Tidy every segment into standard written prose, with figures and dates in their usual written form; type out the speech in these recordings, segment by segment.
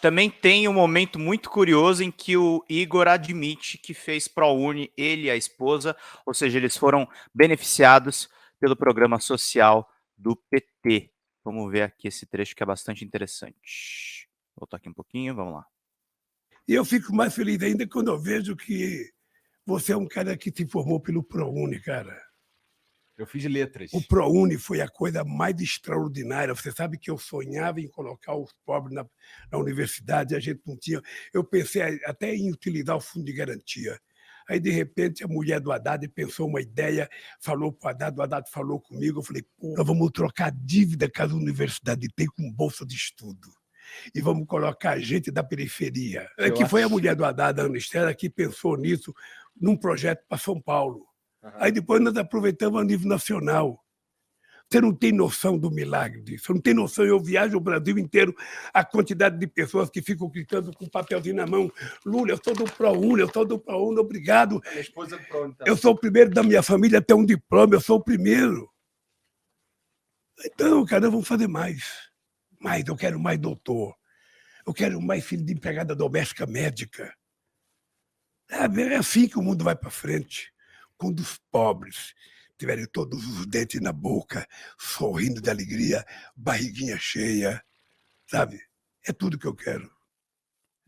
Também tem um momento muito curioso em que o Igor admite que fez ProUni, ele e a esposa, ou seja, eles foram beneficiados pelo programa social do PT. Vamos ver aqui esse trecho que é bastante interessante. Vou voltar aqui um pouquinho, vamos lá. E eu fico mais feliz ainda quando eu vejo que você é um cara que se formou pelo ProUni, cara. Eu fiz letras. O ProUni foi a coisa mais extraordinária. Você sabe que eu sonhava em colocar os pobres na universidade, a gente não tinha. Eu pensei até em utilizar o fundo de garantia. Aí, de repente, a mulher do Haddad pensou uma ideia, falou para o Haddad falou comigo, eu falei, pô, nós vamos trocar a dívida que a universidade tem com bolsa de estudo. E vamos colocar a gente da periferia. Que foi a mulher do Haddad, a Ana Estela, que pensou nisso num projeto para São Paulo. Aí depois nós aproveitamos a nível nacional. Você não tem noção do milagre disso. Você não tem noção. Eu viajo o Brasil inteiro, a quantidade de pessoas que ficam gritando com um papelzinho na mão. Lula, eu sou do ProUni, obrigado. A esposa do ProUni também. Eu sou o primeiro da minha família a ter um diploma, eu sou o primeiro. Então, cara, vamos fazer mais. Eu quero mais doutor. Eu quero mais filho de empregada doméstica médica. É assim que o mundo vai para frente. Quando os pobres tiverem todos os dentes na boca, sorrindo de alegria, barriguinha cheia, sabe? É tudo que eu quero.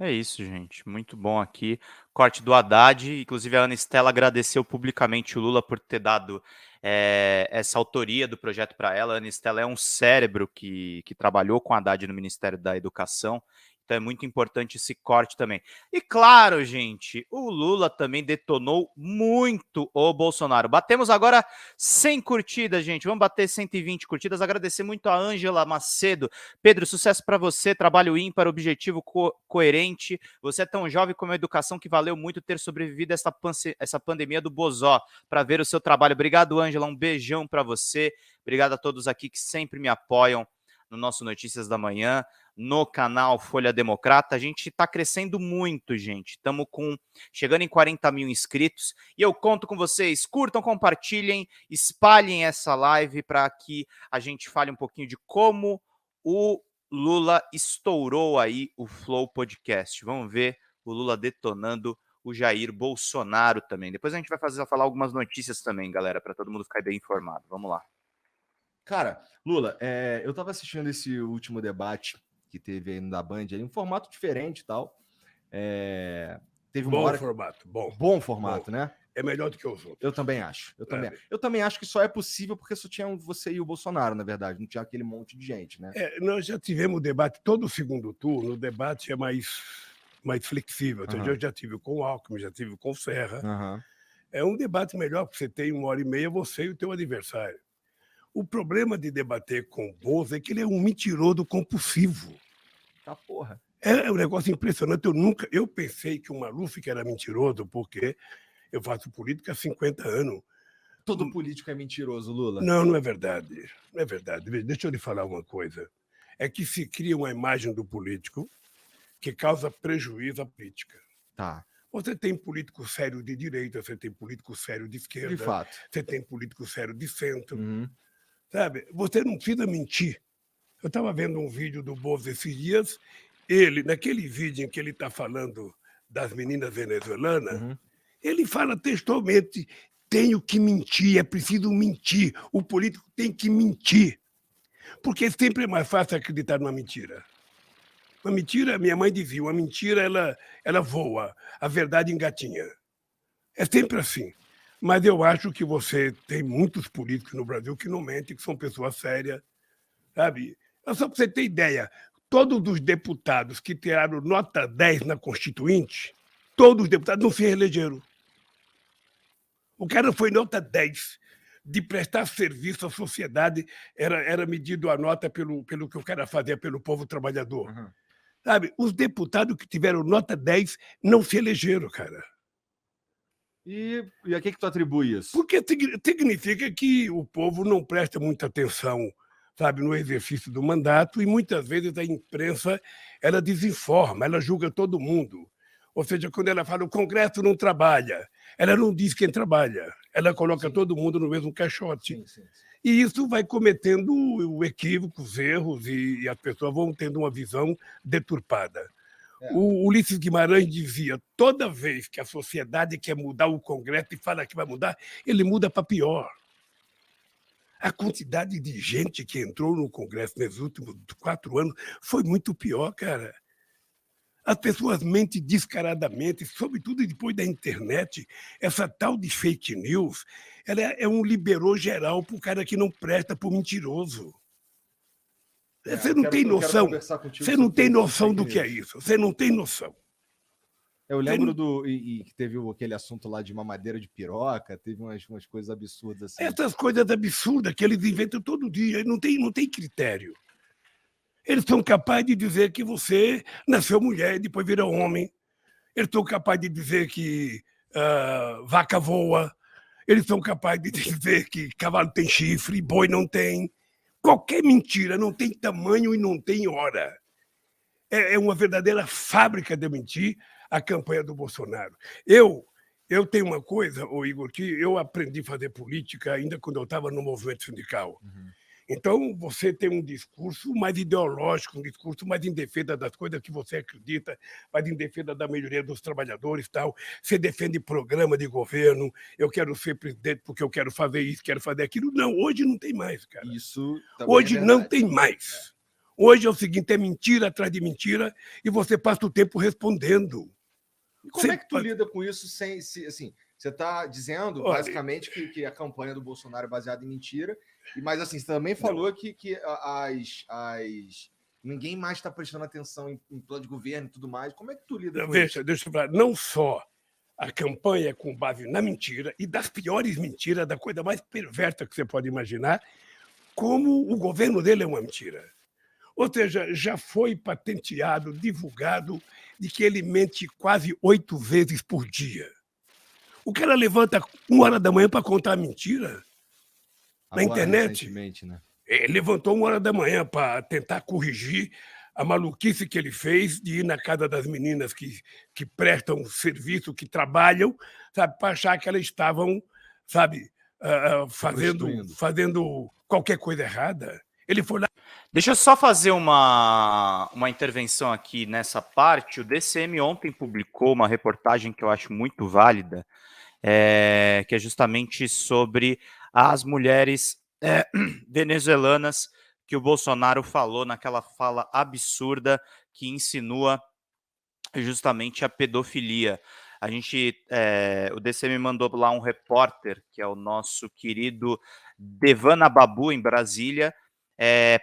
É isso, gente. Muito bom aqui. Corte do Haddad. Inclusive, a Ana Estela agradeceu publicamente o Lula por ter dado essa autoria do projeto para ela. A Ana Estela é um cérebro que trabalhou com Haddad no Ministério da Educação. Então é muito importante esse corte também. E claro, gente, o Lula também detonou muito o Bolsonaro. Batemos agora 100 curtidas, gente. Vamos bater 120 curtidas. Agradecer muito a Ângela Macedo. Pedro, sucesso para você. Trabalho ímpar, objetivo coerente. Você é tão jovem como a educação que valeu muito ter sobrevivido a essa pandemia do Bozó para ver o seu trabalho. Obrigado, Ângela. Um beijão para você. Obrigado a todos aqui que sempre me apoiam no nosso Notícias da Manhã, no canal Folha Democrata. A gente está crescendo muito, gente. Estamos chegando em 40 mil inscritos e eu conto com vocês. Curtam, compartilhem, espalhem essa live para que a gente fale um pouquinho de como o Lula estourou aí o Flow Podcast. Vamos ver o Lula detonando o Jair Bolsonaro também. Depois a gente vai falar algumas notícias também, galera, para todo mundo ficar bem informado. Vamos lá. Cara, Lula, eu tava assistindo esse último debate que teve aí no da Band, aí, um formato diferente e tal. Teve uma hora... formato, bom formato, né? É melhor do que os outros. Eu também acho. Eu também acho que só é possível porque só tinha você e o Bolsonaro, na verdade. Não tinha aquele monte de gente, né? Nós já tivemos debate, todo o segundo turno, o debate é mais flexível. Então, eu já tive com o Alckmin, já tive com o Serra. É um debate melhor, porque você tem 1h30, você e o teu adversário. O problema de debater com o Bozo é que ele é um mentiroso compulsivo. Tá porra. É um negócio impressionante. Eu pensei que o Maluf que era mentiroso, porque eu faço política há 50 anos. Todo político é mentiroso, Lula. Não é verdade. Não é verdade. Deixa eu lhe falar uma coisa. É que se cria uma imagem do político que causa prejuízo à política. Tá. Você tem político sério de direita, você tem político sério de esquerda. De fato. Você tem político sério de centro. Sabe? Você não precisa mentir. Eu estava vendo um vídeo do Bozo esses dias. Ele, naquele vídeo em que ele está falando das meninas venezuelanas, ele fala textualmente: tenho que mentir, é preciso mentir. O político tem que mentir. Porque sempre é mais fácil acreditar numa mentira. Uma mentira, minha mãe dizia, uma mentira ela voa, a verdade engatinha. É sempre assim. Mas eu acho que você tem muitos políticos no Brasil que não mentem, que são pessoas sérias, sabe? Só para você ter ideia, todos os deputados que tiraram nota 10 na Constituinte, todos os deputados não se reelegeram. O cara foi nota 10 de prestar serviço à sociedade, era medido a nota pelo que o cara fazia pelo povo trabalhador. Sabe? Os deputados que tiveram nota 10 não se elegeram, cara. E a que tu atribui isso? Porque significa que o povo não presta muita atenção, sabe, no exercício do mandato, e muitas vezes a imprensa ela desinforma, ela julga todo mundo. Ou seja, quando ela fala o Congresso não trabalha, ela não diz quem trabalha, ela coloca todo mundo no mesmo caixote. E isso vai cometendo equívocos, erros, e as pessoas vão tendo uma visão deturpada. O Ulisses Guimarães dizia, toda vez que a sociedade quer mudar o Congresso e fala que vai mudar, ele muda para pior. A quantidade de gente que entrou no Congresso nesses últimos 4 anos foi muito pior, cara. As pessoas mentem descaradamente, sobretudo depois da internet. Essa tal de fake news, ela é um liberou geral para o cara que não presta, para o mentiroso. Você não tem noção. Você não tem noção do que é isso. Você não tem noção. Eu lembro que teve aquele assunto lá de mamadeira de piroca, teve umas coisas absurdas assim. Essas coisas absurdas que eles inventam todo dia, não tem critério. Eles são capazes de dizer que você nasceu mulher e depois vira homem. Eles são capazes de dizer que vaca voa. Eles são capazes de dizer que cavalo tem chifre, boi não tem. Qualquer mentira, não tem tamanho e não tem hora. É uma verdadeira fábrica de mentir a campanha do Bolsonaro. Eu tenho uma coisa, Igor, que eu aprendi a fazer política ainda quando eu estava no movimento sindical. Uhum. Então, você tem um discurso mais ideológico, um discurso mais em defesa das coisas que você acredita, mais em defesa da maioria dos trabalhadores e tal. Você defende programa de governo, eu quero ser presidente porque eu quero fazer isso, quero fazer aquilo. Não, hoje não tem mais, cara. Isso também hoje é não tem mais. Hoje é o seguinte, é mentira atrás de mentira e você passa o tempo respondendo. E como é que tu lida com isso sem, assim, você está dizendo, basicamente, que a campanha do Bolsonaro é baseada em mentira, mas assim, você também falou que ninguém mais está prestando atenção em plano de governo e tudo mais. Como é que tu lida com isso? Deixa eu falar, não só a campanha é com base na mentira, e das piores mentiras, da coisa mais perversa que você pode imaginar, como o governo dele é uma mentira. Ou seja, já foi patenteado, divulgado, de que ele mente quase 8 vezes por dia. O cara levanta 1h da manhã para contar mentira na internet. Né? Ele levantou 1h da manhã para tentar corrigir a maluquice que ele fez de ir na casa das meninas que prestam serviço, que trabalham, sabe, para achar que elas estavam, sabe, fazendo qualquer coisa errada. Ele foi lá. Deixa eu só fazer uma intervenção aqui nessa parte. O DCM ontem publicou uma reportagem que eu acho muito válida, que é justamente sobre as mulheres venezuelanas que o Bolsonaro falou naquela fala absurda que insinua justamente a pedofilia. O DCM mandou lá um repórter, que é o nosso querido Devana Babu, em Brasília.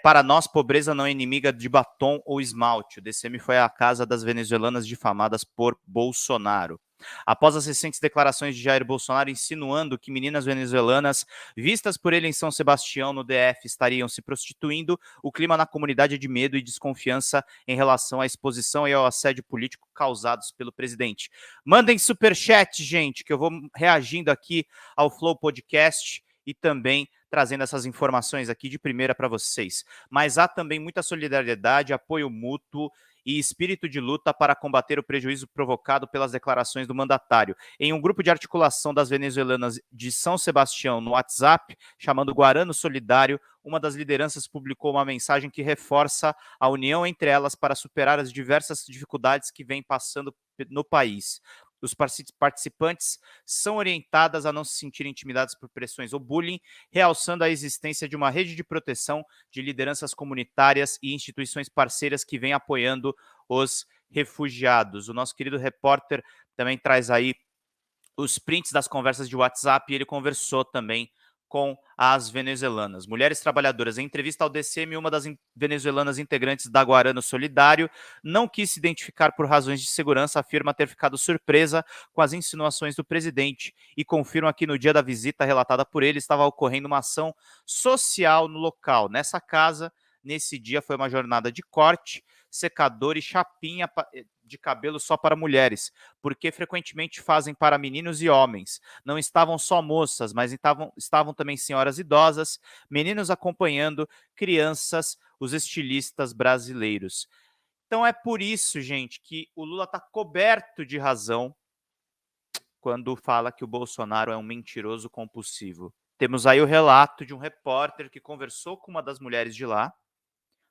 Para nós, pobreza não é inimiga de batom ou esmalte. O DCM foi à casa das venezuelanas difamadas por Bolsonaro. Após as recentes declarações de Jair Bolsonaro insinuando que meninas venezuelanas vistas por ele em São Sebastião, no DF, estariam se prostituindo, o clima na comunidade é de medo e desconfiança em relação à exposição e ao assédio político causados pelo presidente. Mandem superchat, gente, que eu vou reagindo aqui ao Flow Podcast e também trazendo essas informações aqui de primeira para vocês. Mas há também muita solidariedade, apoio mútuo e espírito de luta para combater o prejuízo provocado pelas declarações do mandatário. Em um grupo de articulação das venezuelanas de São Sebastião no WhatsApp, chamando Guarano Solidário, uma das lideranças publicou uma mensagem que reforça a união entre elas para superar as diversas dificuldades que vem passando no país. Os participantes são orientadas a não se sentirem intimidadas por pressões ou bullying, realçando a existência de uma rede de proteção de lideranças comunitárias e instituições parceiras que vêm apoiando os refugiados. O nosso querido repórter também traz aí os prints das conversas de WhatsApp e ele conversou também com as venezuelanas. Mulheres trabalhadoras. Em entrevista ao DCM, uma das venezuelanas integrantes da Guarano Solidário não quis se identificar por razões de segurança, afirma ter ficado surpresa com as insinuações do presidente e confirma que no dia da visita relatada por ele estava ocorrendo uma ação social no local. Nessa casa, nesse dia, foi uma jornada de corte, secador e chapinha de cabelo só para mulheres, porque frequentemente fazem para meninos e homens. Não estavam só moças, mas estavam também senhoras idosas, meninos acompanhando, crianças, os estilistas brasileiros. Então é por isso, gente, que o Lula está coberto de razão quando fala que o Bolsonaro é um mentiroso compulsivo. Temos aí o relato de um repórter que conversou com uma das mulheres de lá,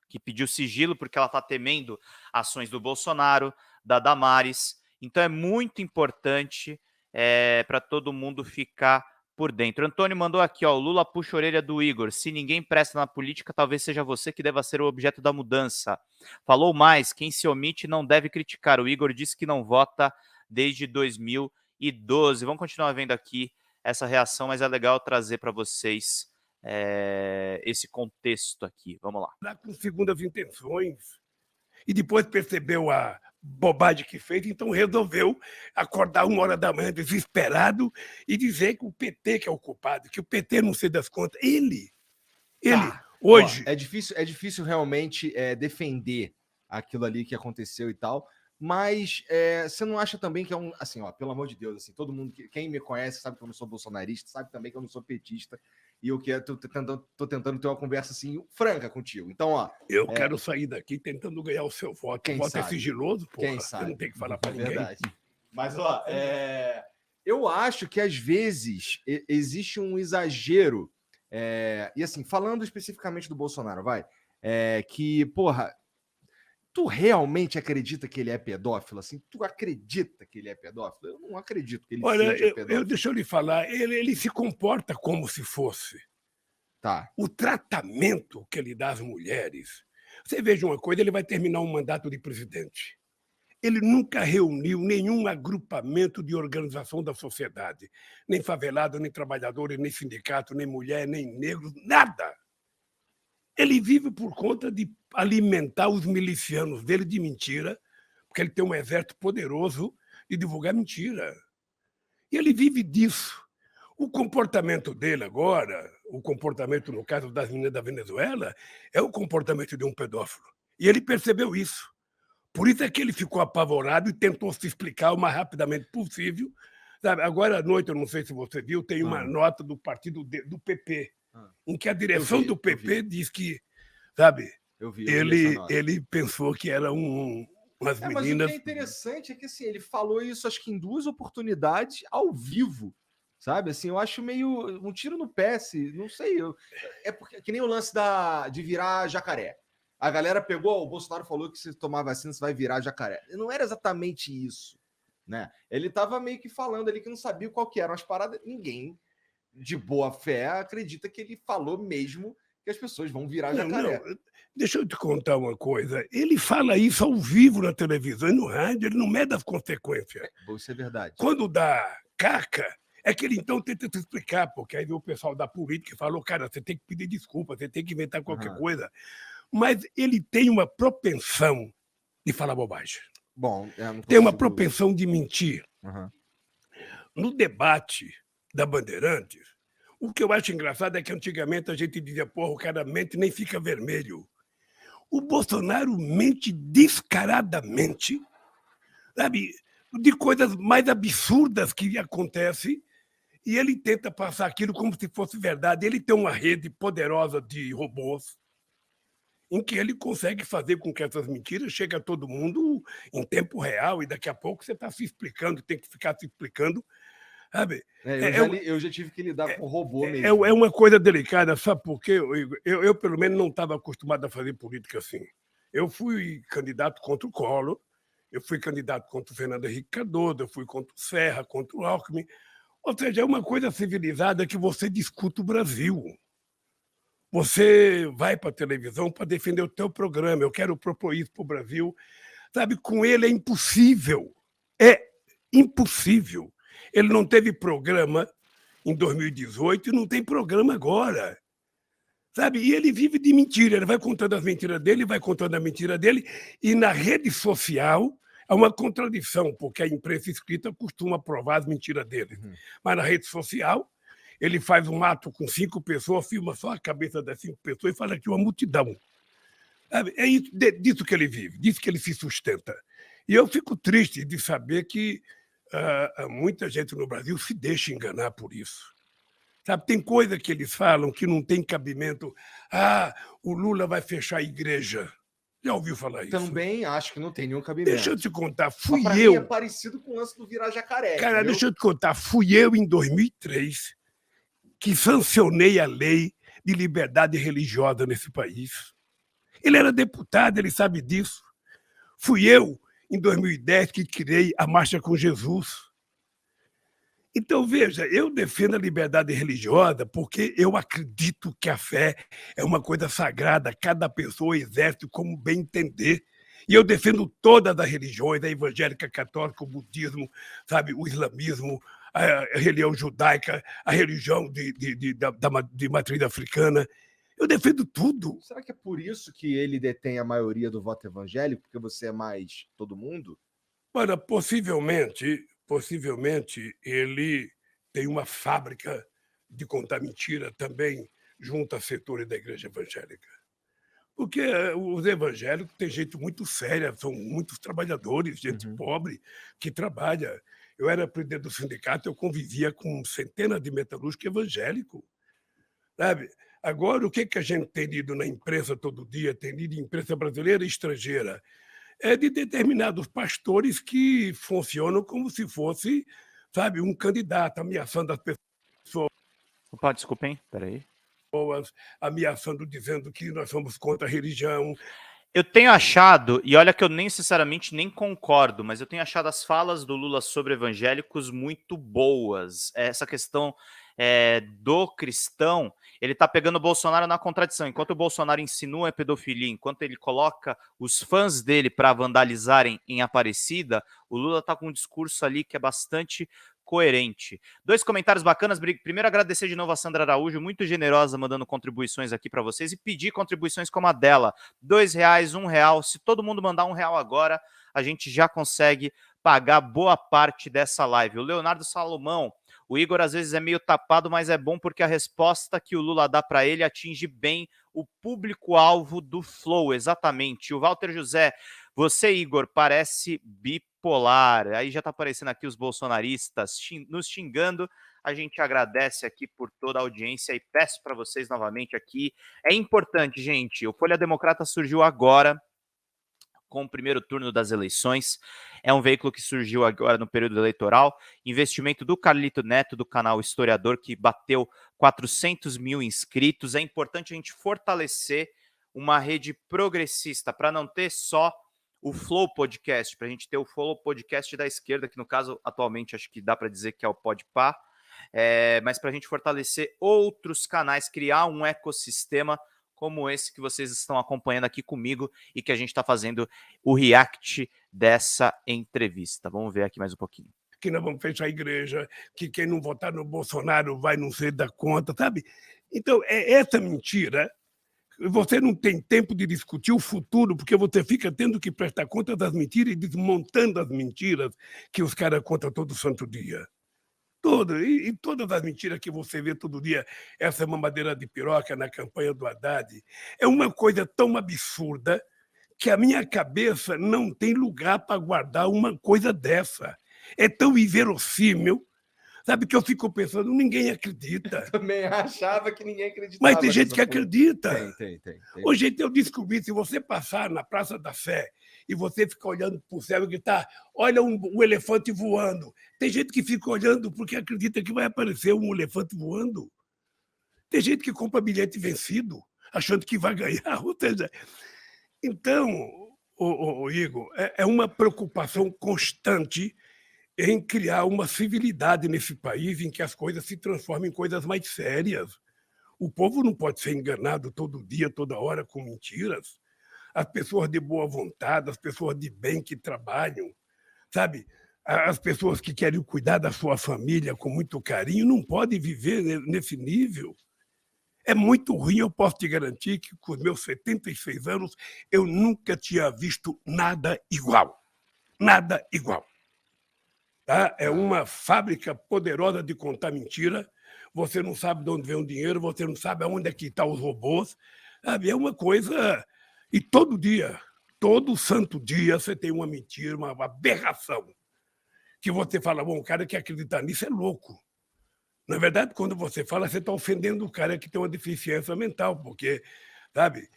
que pediu sigilo porque ela está temendo ações do Bolsonaro, da Damares. Então é muito importante para todo mundo ficar por dentro. Antônio mandou aqui, ó, o Lula puxa a orelha do Igor. Se ninguém presta na política, talvez seja você que deva ser o objeto da mudança. Falou mais, quem se omite não deve criticar. O Igor disse que não vota desde 2012. Vamos continuar vendo aqui essa reação, mas é legal trazer para vocês esse contexto aqui. Vamos lá. Com segundas intenções. E depois percebeu a bobagem que fez, então resolveu acordar 1h da manhã desesperado e dizer que o PT que é o culpado, que o PT não sei das contas. Ele hoje... Ó, é difícil realmente defender aquilo ali que aconteceu e tal, mas você não acha também que é assim, ó, pelo amor de Deus, assim, todo mundo, quem me conhece sabe que eu não sou bolsonarista, sabe também que eu não sou petista, e eu tô tentando ter uma conversa assim franca contigo. Então, ó, eu quero sair daqui tentando ganhar o seu voto. O voto é sigiloso, porra. Quem sabe? Eu não tenho que falar para ninguém. Verdade. Mas, ó, eu acho que às vezes existe um exagero, e assim, falando especificamente do Bolsonaro, que, porra, tu realmente acredita que ele é pedófilo? Assim, tu acredita que ele é pedófilo? Eu não acredito que ele seja pedófilo. Deixa eu lhe falar, ele se comporta como se fosse. Tá. O tratamento que ele dá às mulheres. Você veja uma coisa, ele vai terminar um mandato de presidente. Ele nunca reuniu nenhum agrupamento de organização da sociedade. Nem favelado, nem trabalhadores, nem sindicato, nem mulher, nem negros, nada. Ele vive por conta de alimentar os milicianos dele de mentira, porque ele tem um exército poderoso de divulgar mentira. E ele vive disso. O comportamento dele agora, o comportamento, no caso das meninas da Venezuela, é o comportamento de um pedófilo. E ele percebeu isso. Por isso é que ele ficou apavorado e tentou se explicar o mais rapidamente possível. Sabe, agora à noite, eu não sei se você viu, tem uma nota do partido do PP, em que a direção do PP diz que, sabe, ele pensou que era umas meninas... Mas o que é interessante é que assim, ele falou isso acho que em 2 oportunidades ao vivo, sabe? Assim, eu acho meio um tiro no pé, não sei. É porque que nem o lance de virar jacaré. A galera pegou, o Bolsonaro falou que se tomar vacina você vai virar jacaré. Não era exatamente isso, né? Ele estava meio que falando ali que não sabia qual que eram as paradas. Ninguém de boa fé acredita que ele falou mesmo que as pessoas vão virar jacaré. Não. Deixa eu te contar uma coisa. Ele fala isso ao vivo na televisão e no rádio, ele não mede as consequências. Isso é verdade. Quando dá caca, é que ele então tenta te explicar, porque aí o pessoal da política falou, cara, você tem que pedir desculpa, você tem que inventar qualquer coisa. Mas ele tem uma propensão de falar bobagem. Bom, tem uma propensão de mentir. No debate da Bandeirantes, o que eu acho engraçado é que antigamente a gente dizia, porra, o cara mente nem fica vermelho. O Bolsonaro mente descaradamente, sabe, de coisas mais absurdas que acontecem, e ele tenta passar aquilo como se fosse verdade. Ele tem uma rede poderosa de robôs, em que ele consegue fazer com que essas mentiras cheguem a todo mundo em tempo real, e daqui a pouco você está se explicando, tem que ficar se explicando. Sabe? Eu já tive que lidar com robô mesmo. É uma coisa delicada, sabe por quê? Eu pelo menos, não estava acostumado a fazer política assim. Eu fui candidato contra o Collor, eu fui candidato contra o Fernando Henrique Cardoso, eu fui contra o Serra, contra o Alckmin. Ou seja, é uma coisa civilizada que você discute o Brasil. Você vai para a televisão para defender o teu programa. Eu quero propor isso para o Brasil. Sabe, com ele é impossível. É impossível. Ele não teve programa em 2018 e não tem programa agora. Sabe? E ele vive de mentira. Ele vai contando as mentiras dele, vai contando a mentira dele. E na rede social há uma contradição, porque a imprensa escrita costuma provar as mentiras dele. Mas na rede social, ele faz um ato com 5 pessoas, filma só a cabeça das 5 pessoas e fala que é uma multidão. Sabe? É isso, disso que ele vive, disso que ele se sustenta. E eu fico triste de saber que muita gente no Brasil se deixa enganar por isso. Sabe, tem coisa que eles falam que não tem cabimento. O Lula vai fechar a igreja. Já ouviu falar isso? Também acho que não tem nenhum cabimento. Deixa eu te contar, fui pra eu... mim é parecido com o lance do virar jacaré. Cara, entendeu? deixa eu te contar, fui eu em 2003 que sancionei a lei de liberdade religiosa nesse país. Ele era deputado, ele sabe disso. Fui eu, em 2010, que criei a Marcha com Jesus. Então, veja, eu defendo a liberdade religiosa porque eu acredito que a fé é uma coisa sagrada, cada pessoa exerce como bem entender. E eu defendo todas as religiões, a evangélica, católica, o budismo, sabe, o islamismo, a religião judaica, a religião de matriz africana. Eu defendo tudo. Será que é por isso que ele detém a maioria do voto evangélico? Porque você é mais todo mundo? Olha, possivelmente ele tem uma fábrica de contar mentira também junto a setores da igreja evangélica. Porque os evangélicos têm gente muito séria, são muitos trabalhadores, gente pobre que trabalha. Eu era presidente do sindicato, eu convivia com centenas de metalúrgicos evangélicos, sabe? Agora, o que a gente tem lido na imprensa todo dia, tem lido em imprensa brasileira e estrangeira, é de determinados pastores que funcionam como se fosse, sabe, um candidato, ameaçando as pessoas, Opa, desculpem, peraí. ameaçando, dizendo que nós somos contra a religião. Eu tenho achado, e olha que eu nem sinceramente nem concordo, mas eu tenho achado as falas do Lula sobre evangélicos muito boas. Essa questão do cristão, ele está pegando o Bolsonaro na contradição. Enquanto o Bolsonaro insinua a pedofilia, enquanto ele coloca os fãs dele para vandalizarem em Aparecida, o Lula está com um discurso ali que é bastante coerente. 2 comentários bacanas. Primeiro, agradecer de novo a Sandra Araújo, muito generosa, mandando contribuições aqui para vocês, e pedir contribuições como a dela. R$2, R$1. Se todo mundo mandar R$1 agora, a gente já consegue pagar boa parte dessa live. O Leonardo Salomão, o Igor às vezes é meio tapado, mas é bom porque a resposta que o Lula dá para ele atinge bem o público-alvo do Flow, exatamente. O Walter José, você, Igor, parece bipolar. Aí já tá aparecendo aqui os bolsonaristas nos xingando. A gente agradece aqui por toda a audiência e peço para vocês novamente aqui. É importante, gente, o Folha Democrata surgiu agora, com o primeiro turno das eleições. É um veículo que surgiu agora no período eleitoral. Investimento do Carlito Neto, do canal Historiador, que bateu 400 mil inscritos. É importante a gente fortalecer uma rede progressista, para não ter só o Flow Podcast, para a gente ter o Flow Podcast da esquerda, que no caso, atualmente, acho que dá para dizer que é o Podpah, mas para a gente fortalecer outros canais, criar um ecossistema como esse que vocês estão acompanhando aqui comigo e que a gente está fazendo o react dessa entrevista. Vamos ver aqui mais um pouquinho. Que nós vamos fechar a igreja, que quem não votar no Bolsonaro vai não ser da conta, sabe? Então, é essa mentira. Você não tem tempo de discutir o futuro, porque você fica tendo que prestar conta das mentiras e desmontando as mentiras que os caras contam todo santo dia. E todas as mentiras que você vê todo dia, essa mamadeira de piroca na campanha do Haddad, é uma coisa tão absurda que a minha cabeça não tem lugar para guardar uma coisa dessa. É tão inverossímil, sabe, que eu fico pensando, ninguém acredita. Também achava que ninguém acreditava. Mas tem gente que acredita. Tem. Hoje eu descobri, se você passar na Praça da Sé e você ficar olhando para o céu e gritar, olha um elefante voando. Tem gente que fica olhando porque acredita que vai aparecer um elefante voando. Tem gente que compra bilhete vencido, achando que vai ganhar. Ou seja, então, Igor, é uma preocupação constante em criar uma civilidade nesse país em que as coisas se transformem em coisas mais sérias. O povo não pode ser enganado todo dia, toda hora, com mentiras. As pessoas de boa vontade, as pessoas de bem que trabalham, sabe? As pessoas que querem cuidar da sua família com muito carinho não podem viver nesse nível. É muito ruim, eu posso te garantir que com os meus 76 anos eu nunca tinha visto nada igual. Nada igual. Tá? É uma fábrica poderosa de contar mentira. Você não sabe de onde vem o dinheiro, você não sabe aonde é que estão os robôs. Sabe? É uma coisa... E todo dia, todo santo dia, você tem uma mentira, uma aberração. Que você fala, bom, o cara que acredita nisso é louco. Na verdade, quando você fala, você está ofendendo o cara que tem uma deficiência mental, porque, sabe,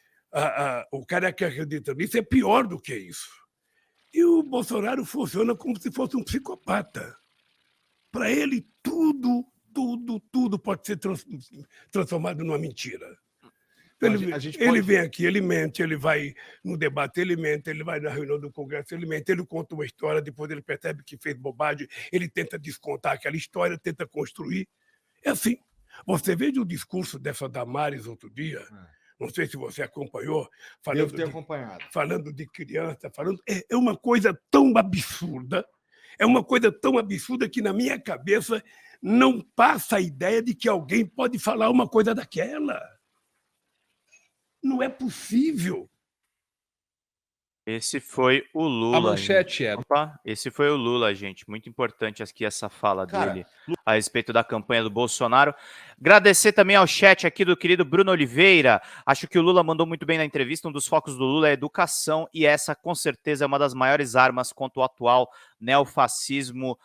o cara que acredita nisso é pior do que isso. E o Bolsonaro funciona como se fosse um psicopata. Para ele, tudo pode ser transformado numa mentira. Ele vem aqui, ele mente, ele vai no debate, ele mente, ele vai na reunião do Congresso, ele mente, ele conta uma história, depois ele percebe que fez bobagem, ele tenta descontar aquela história, tenta construir. É assim. Você veja o discurso dessa Damares outro dia, não sei se você acompanhou, Devo ter acompanhado. Falando de criança, é uma coisa tão absurda, que na minha cabeça não passa a ideia de que alguém pode falar uma coisa daquela. Não é possível. Esse foi o Lula. A manchete é... Opa, esse foi o Lula, gente. Muito importante aqui essa fala dele a respeito da campanha do Bolsonaro. Agradecer também ao chat aqui do querido Bruno Oliveira. Acho que o Lula mandou muito bem na entrevista. Um dos focos do Lula é a educação e essa, com certeza, é uma das maiores armas contra o atual neofascismo